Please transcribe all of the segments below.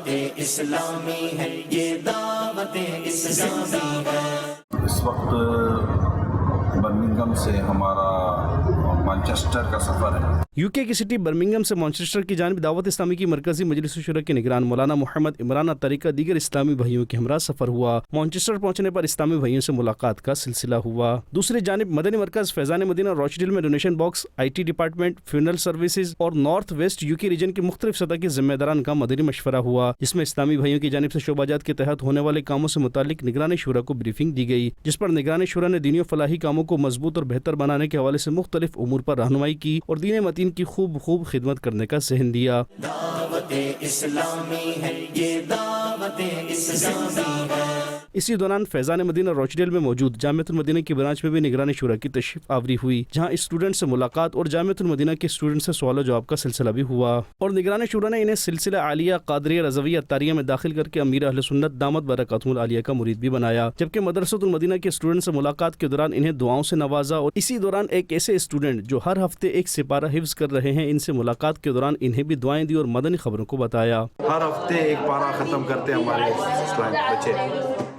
دعوت اسلامی ہے، یہ دعوت اسلامی ہے۔ اس وقت برمنگھم سے ہمارا مانچسٹر کا سفر ہے۔ یو کے کی سٹی برمنگھم سے مانچسٹر کی جانب دعوت اسلامی کی مرکزی مجلس شورا کے نگران مولانا محمد عمران اطہری کا دیگر اسلامی بھائیوں کے ہمراہ سفر ہوا۔ مانچسٹر پہنچنے پر اسلامی بھائیوں سے ملاقات کا سلسلہ ہوا۔ دوسری جانب مدنی مرکز فیضان مدینہ روچڈیل میں donation box, I T department, funeral services اور نارتھ ویسٹ یو کے ریجن کے مختلف سطح کے ذمہ داران کا مدنی مشورہ ہوا، جس میں اسلامی بھائیوں کی جانب سے شعبہ جات کے تحت ہونے والے کاموں سے متعلق نگران شورا کو بریفنگ دی گئی، جس پر نگران شورا نے دینی و فلاحی کاموں کو مضبوط اور بہتر بنانے کے حوالے سے مختلف امور پر رہنمائی کی اور دین متین کی خوب خدمت کرنے کا ذہن دیا۔ دعوت اسلامی ہے، یہ دعوت اسلامی ہے۔ اسی دوران فیضان مدینہ روچڈیل میں موجود جامعۃ المدینہ کی برانچ میں بھی نگران شورا کی تشریف آوری ہوئی، جہاں اسٹوڈنٹ سے ملاقات اور جامعۃ المدینہ کے اسٹوڈنٹ سے سوال و جواب کا سلسلہ بھی ہوا، اور نگران شورا نے انہیں سلسلہ عالیہ قادریہ رضویہ اتاریہ میں داخل کر کے امیر اہل سنت دامت برکاتہم العالیہ کا مرید بھی بنایا، جبکہ مدرسۃ المدینہ کے اسٹوڈنٹ سے ملاقات کے دوران انہیں دعاؤں سے نوازا، اور اسی دوران ایک ایسے اسٹوڈنٹ جو ہر ہفتے ایک سپارہ حفظ کر رہے ہیں، ان سے ملاقات کے دوران انہیں بھی دعائیں دی اور مدنی خبروں کو بتایا۔ ہر ہفتے ایک پارہ ختم کرتے ہمارے اسلام بچے،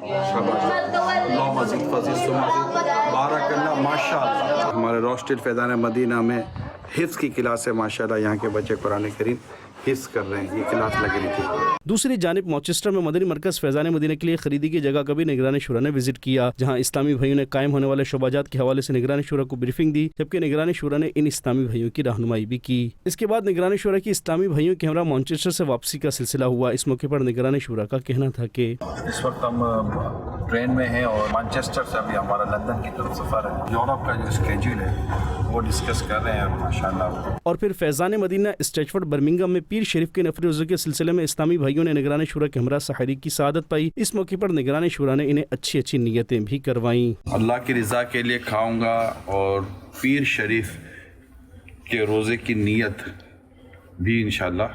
اللہ مزید فضیل سے مزید بارک اللہ، ماشاءاللہ۔ ہمارے روچڈیل فیضان مدینہ میں حفظ کی کلاس ہے، ماشاءاللہ یہاں کے بچے قرآن کریم حفظ کر رہے ہیں، یہ کلاس لگ رہی تھی۔ دوسری جانب مانچسٹر میں مدنی مرکز فیضان مدینہ کے لیے خریدی گئی جگہ کا بھی نگران شورا نے وزٹ کیا، جہاں اسلامی بھائیوں نے قائم ہونے والے شعبہ جات کے حوالے سے نگران شورا کو بریفنگ دی، جبکہ نگران شورا نے ان اسلامی بھائیوں کی رہنمائی بھی کی۔ اس کے بعد نگران شورا کی اسلامی بھائیوں کے ہمراہ مانچسٹر سے واپسی کا سلسلہ ہوا۔ اس موقع پر نگران شورا کا کہنا تھا کہ اس وقت ہم ٹرین میں ہیں اور مانچسٹر سے ابھی ہمارا لندن کی طرف سفر ہے۔ یورپ کا جو اسکیجول ہے وہ ڈسکس کر رہے ہیں ماشاءاللہ۔ اور پھر فیضان مدینہ اسٹیچفورڈ برمنگھم میں پیر شریف کے نفل روزے کے سلسلے میں اسلامی بھائیوں نے نگران شورا کے ہمراہ سحری کی سعادت پائی۔ اس موقع پر نگران شورا نے انہیں اچھی اچھی نیتیں بھی کروائیں۔ اللہ کی رضا کے لیے کھاؤں گا اور پیر شریف کے روزے کی نیت بھی انشاءاللہ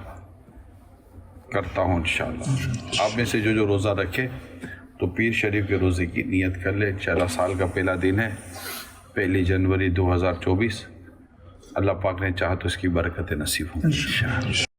کرتا ہوں انشاءاللہ۔ آپ میں سے جو روزہ رکھے تو پیر شریف کے روزے کی نیت کر لے۔ انشاءاللہ سال کا پہلا دن ہے، 1 جنوری 2024۔ اللہ پاک نے چاہا تو اس کی برکت نصیب ہوں۔